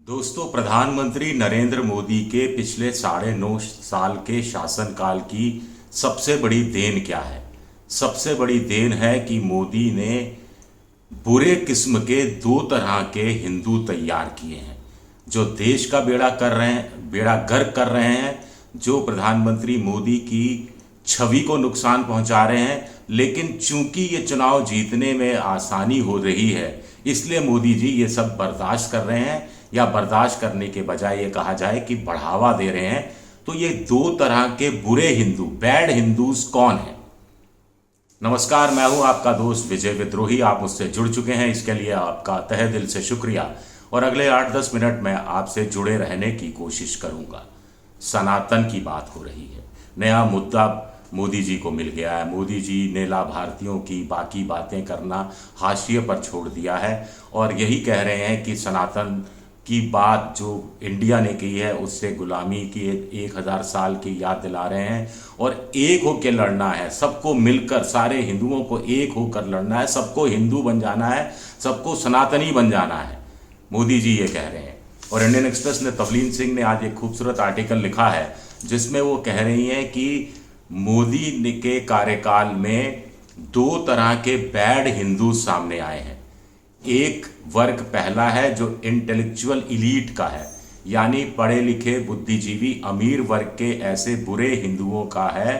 दोस्तों, प्रधानमंत्री नरेंद्र मोदी के पिछले 9.5 साल के शासनकाल की सबसे बड़ी देन क्या है? सबसे बड़ी देन है कि मोदी ने बुरे किस्म के दो तरह के हिंदू तैयार किए हैं, जो देश का बेड़ा कर रहे हैं, बेड़ा गर्क कर रहे हैं, जो प्रधानमंत्री मोदी की छवि को नुकसान पहुंचा रहे हैं। लेकिन चूंकि ये चुनाव जीतने में आसानी हो रही है, इसलिए मोदी जी ये सब बर्दाश्त कर रहे हैं, या बर्दाश्त करने के बजाय ये कहा जाए कि बढ़ावा दे रहे हैं। तो ये दो तरह के बुरे हिंदू, बैड हिंदूज कौन है? नमस्कार, मैं हूं आपका दोस्त विजय विद्रोही। आप मुझसे जुड़ चुके हैं, इसके लिए आपका तहे दिल से शुक्रिया। और अगले 8-10 मिनट में आपसे जुड़े रहने की कोशिश करूंगा। सनातन की बात हो रही है, नया मुद्दा मोदी जी को मिल गया है। मोदी जी ने लाभार्थियों की बाकी बातें करना हाशिए पर छोड़ दिया है और यही कह रहे हैं कि सनातन की बात जो इंडिया ने की है उससे गुलामी की 1000 साल की याद दिला रहे हैं। और एक होकर लड़ना है, सबको मिलकर, सारे हिंदुओं को एक होकर लड़ना है, सबको हिंदू बन जाना है, सबको सनातनी बन जाना है, मोदी जी ये कह रहे हैं। और इंडियन एक्सप्रेस ने, तवलीन सिंह ने आज एक खूबसूरत आर्टिकल लिखा है जिसमें वो कह रही हैं कि मोदी के कार्यकाल में दो तरह के बैड हिंदू सामने आए हैं। एक वर्ग पहला है जो इंटेलेक्चुअल इलीट का है, यानी पढ़े लिखे बुद्धिजीवी अमीर वर्ग के ऐसे बुरे हिंदुओं का है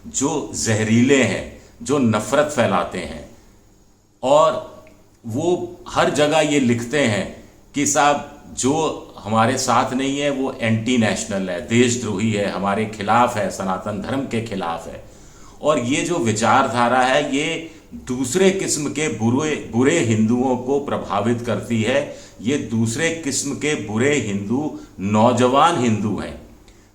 जो जहरीले हैं, जो नफरत फैलाते हैं। और वो हर जगह ये लिखते हैं कि साहब जो हमारे साथ नहीं है वो एंटी नेशनल है, देशद्रोही है, हमारे खिलाफ है, सनातन धर्म के खिलाफ है। और ये जो विचारधारा है ये दूसरे किस्म के बुरे हिंदुओं को प्रभावित करती है। ये दूसरे किस्म के बुरे हिंदू नौजवान हिंदू हैं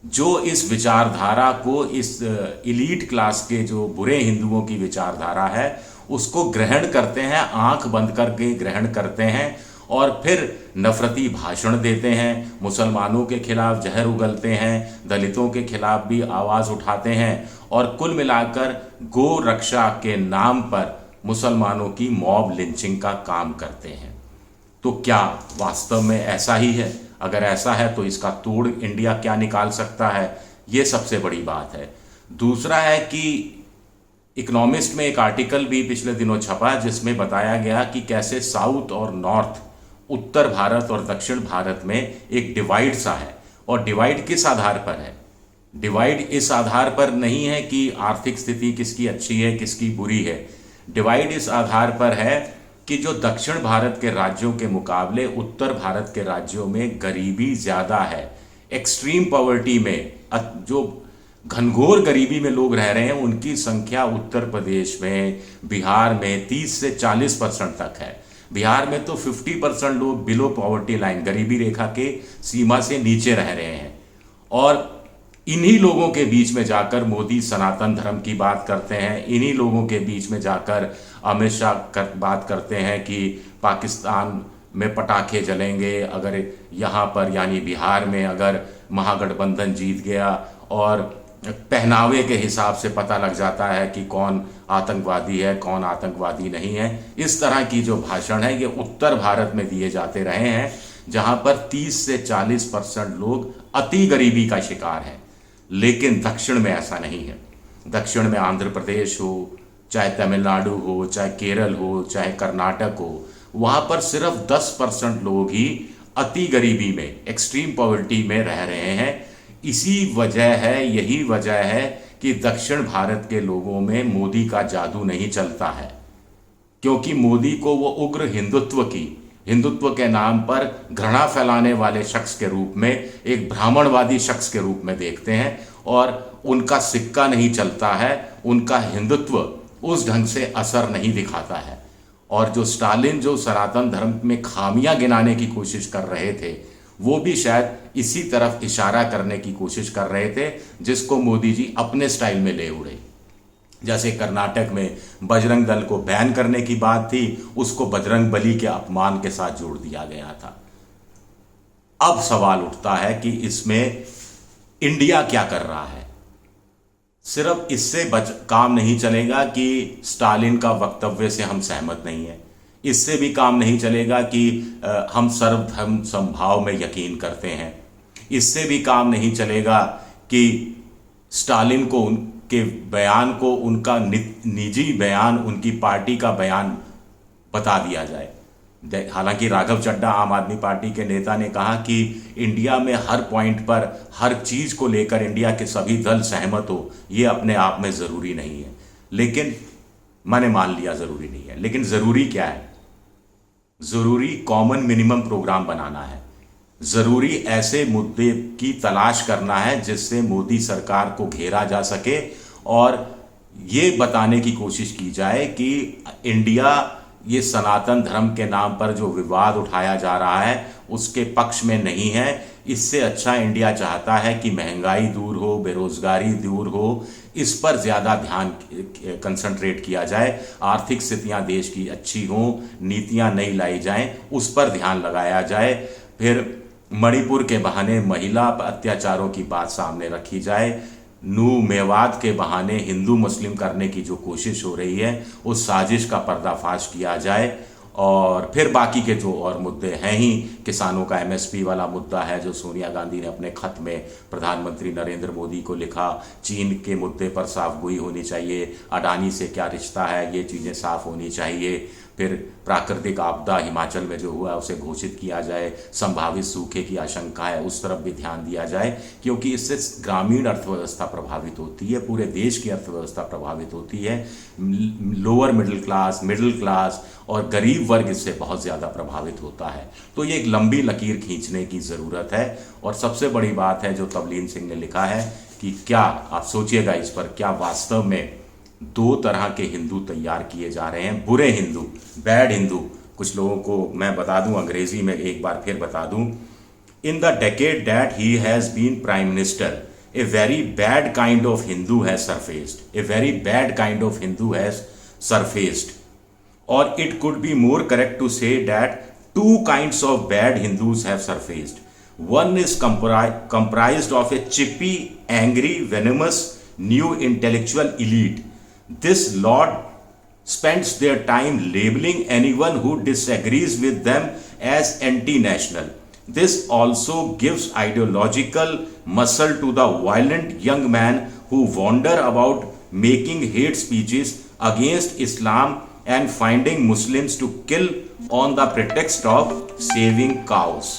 जो इस विचारधारा को, इस इलीट क्लास के जो बुरे हिंदुओं की विचारधारा है उसको ग्रहण करते हैं, आंख बंद करके ग्रहण करते हैं और फिर नफरती भाषण देते हैं, मुसलमानों के खिलाफ जहर उगलते हैं, दलितों के खिलाफ भी आवाज़ उठाते हैं और कुल मिलाकर गो रक्षा के नाम पर मुसलमानों की मॉब लिंचिंग का काम करते हैं। तो क्या वास्तव में ऐसा ही है? अगर ऐसा है तो इसका तोड़ इंडिया क्या निकाल सकता है, ये सबसे बड़ी बात है। दूसरा है कि इकोनॉमिस्ट में एक आर्टिकल भी पिछले दिनों छपा जिसमें बताया गया कि कैसे साउथ और नॉर्थ, उत्तर भारत और दक्षिण भारत में एक डिवाइड सा है। और डिवाइड किस आधार पर है? डिवाइड इस आधार पर नहीं है कि आर्थिक स्थिति किसकी अच्छी है किसकी बुरी है। डिवाइड इस आधार पर है कि जो दक्षिण भारत के राज्यों के मुकाबले उत्तर भारत के राज्यों में गरीबी ज़्यादा है। एक्सट्रीम पॉवर्टी में, जो घनघोर गरीबी में लोग रह रहे हैं, उनकी संख्या उत्तर प्रदेश में, बिहार में 30 से 40% तक है। बिहार में तो 50% लोग बिलो पॉवर्टी लाइन, गरीबी रेखा के सीमा से नीचे रह रहे हैं। और इन्हीं लोगों के बीच में जाकर मोदी सनातन धर्म की बात करते हैं। इन्हीं लोगों के बीच में जाकर अमित शाह बात करते हैं कि पाकिस्तान में पटाखे जलेंगे अगर यहाँ पर, यानी बिहार में, अगर महागठबंधन जीत गया। और पहनावे के हिसाब से पता लग जाता है कि कौन आतंकवादी है, कौन आतंकवादी नहीं है। इस तरह की जो भाषण है ये उत्तर भारत में दिए जाते रहे हैं, जहां पर 30 से 40% लोग अति गरीबी का शिकार हैं। लेकिन दक्षिण में ऐसा नहीं है। दक्षिण में आंध्र प्रदेश हो, चाहे तमिलनाडु हो, चाहे केरल हो, चाहे कर्नाटक हो, वहां पर सिर्फ 10% लोग ही अति गरीबी में, एक्सट्रीम पॉवर्टी में रह रहे हैं। इसी वजह है, यही वजह है कि दक्षिण भारत के लोगों में मोदी का जादू नहीं चलता है, क्योंकि मोदी को वो उग्र हिंदुत्व के नाम पर घृणा फैलाने वाले शख्स के रूप में, एक ब्राह्मणवादी शख्स के रूप में देखते हैं। और उनका सिक्का नहीं चलता है, उनका हिंदुत्व उस ढंग से असर नहीं दिखाता है। और जो स्टालिन जो सनातन धर्म में खामियां गिनाने की कोशिश कर रहे थे, वो भी शायद इसी तरफ इशारा करने की कोशिश कर रहे थे, जिसको मोदी जी अपने स्टाइल में ले उड़े। जैसे कर्नाटक में बजरंग दल को बैन करने की बात थी, उसको बजरंग बली के अपमान के साथ जोड़ दिया गया था। अब सवाल उठता है कि इसमें इंडिया क्या कर रहा है? सिर्फ इससे काम नहीं चलेगा कि स्टालिन का वक्तव्य से हम सहमत नहीं है। इससे भी काम नहीं चलेगा कि हम सर्वधर्म समभाव में यकीन करते हैं। इससे भी काम नहीं चलेगा कि स्टालिन को उनके बयान को उनका निजी बयान, उनकी पार्टी का बयान बता दिया जाए। हालांकि राघव चड्ढा आम आदमी पार्टी के नेता ने कहा कि इंडिया में हर पॉइंट पर, हर चीज को लेकर इंडिया के सभी दल सहमत हो, ये अपने आप में जरूरी नहीं है। लेकिन मैंने मान लिया जरूरी नहीं है, लेकिन जरूरी क्या है? जरूरी कॉमन मिनिमम प्रोग्राम बनाना है। जरूरी ऐसे मुद्दे की तलाश करना है जिससे मोदी सरकार को घेरा जा सके और ये बताने की कोशिश की जाए कि इंडिया ये सनातन धर्म के नाम पर जो विवाद उठाया जा रहा है उसके पक्ष में नहीं है। इससे अच्छा इंडिया चाहता है कि महंगाई दूर हो, बेरोजगारी दूर हो, इस पर ज़्यादा ध्यान कंसंट्रेट किया जाए। आर्थिक स्थितियां देश की अच्छी हों, नीतियां नई लाई जाएं, उस पर ध्यान लगाया जाए। फिर मणिपुर के बहाने महिला अत्याचारों की बात सामने रखी जाए। नू मेवात के बहाने हिंदू मुस्लिम करने की जो कोशिश हो रही है उस साजिश का पर्दाफाश किया जाए। और फिर बाकी के जो और मुद्दे हैं ही, किसानों का एमएसपी वाला मुद्दा है जो सोनिया गांधी ने अपने खत में प्रधानमंत्री नरेंद्र मोदी को लिखा। चीन के मुद्दे पर साफ गोई होनी चाहिए, अडानी से क्या रिश्ता है, ये चीज़ें साफ होनी चाहिए। फिर प्राकृतिक आपदा हिमाचल में जो हुआ उसे घोषित किया जाए। संभावित सूखे की आशंका है, उस तरफ भी ध्यान दिया जाए, क्योंकि इससे ग्रामीण अर्थव्यवस्था प्रभावित होती है, पूरे देश की अर्थव्यवस्था प्रभावित होती है। लोअर मिडिल क्लास और गरीब वर्ग इससे बहुत ज़्यादा प्रभावित होता है। तो ये एक लंबी लकीर खींचने की ज़रूरत है। और सबसे बड़ी बात है जो तवलीन सिंह ने लिखा है कि क्या आप सोचिएगा इस पर, क्या वास्तव में दो तरह के हिंदू तैयार किए जा रहे हैं? बुरे हिंदू, बैड हिंदू। कुछ लोगों को मैं बता दूं, अंग्रेजी में एक बार फिर बता दूं। In the decade that he has been prime minister, a very bad kind of Hindu has surfaced, a very bad kind of Hindu has surfaced. और it could be more correct to say that two kinds of bad Hindus have surfaced. One is comprised of a chippy, angry, venomous, new intellectual elite. This lot spends their time labeling anyone who disagrees with them as anti-national. This also gives ideological muscle to the violent young men who wander about making hate speeches against Islam and finding Muslims to kill on the pretext of saving cows.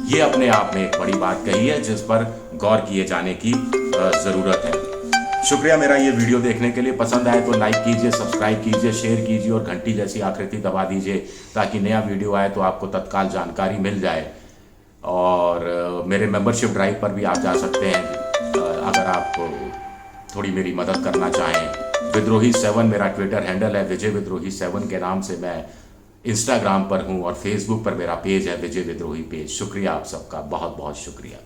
ये अपने आप में एक बड़ी बात कही है जिस पर गौर किए जाने की ज़रूरत है। शुक्रिया मेरा ये वीडियो देखने के लिए। पसंद आए तो लाइक कीजिए, सब्सक्राइब कीजिए, शेयर कीजिए और घंटी जैसी आकृति दबा दीजिए ताकि नया वीडियो आए तो आपको तत्काल जानकारी मिल जाए। और मेरे मेंबरशिप ड्राइव पर भी आप जा सकते हैं अगर आप थोड़ी मेरी मदद करना चाहें। विद्रोही 7 मेरा ट्विटर हैंडल है, विजय विद्रोही 7 के नाम से मैं इंस्टाग्राम पर हूं और फेसबुक पर मेरा पेज है विजय विद्रोही पेज। शुक्रिया आप सबका, बहुत बहुत शुक्रिया।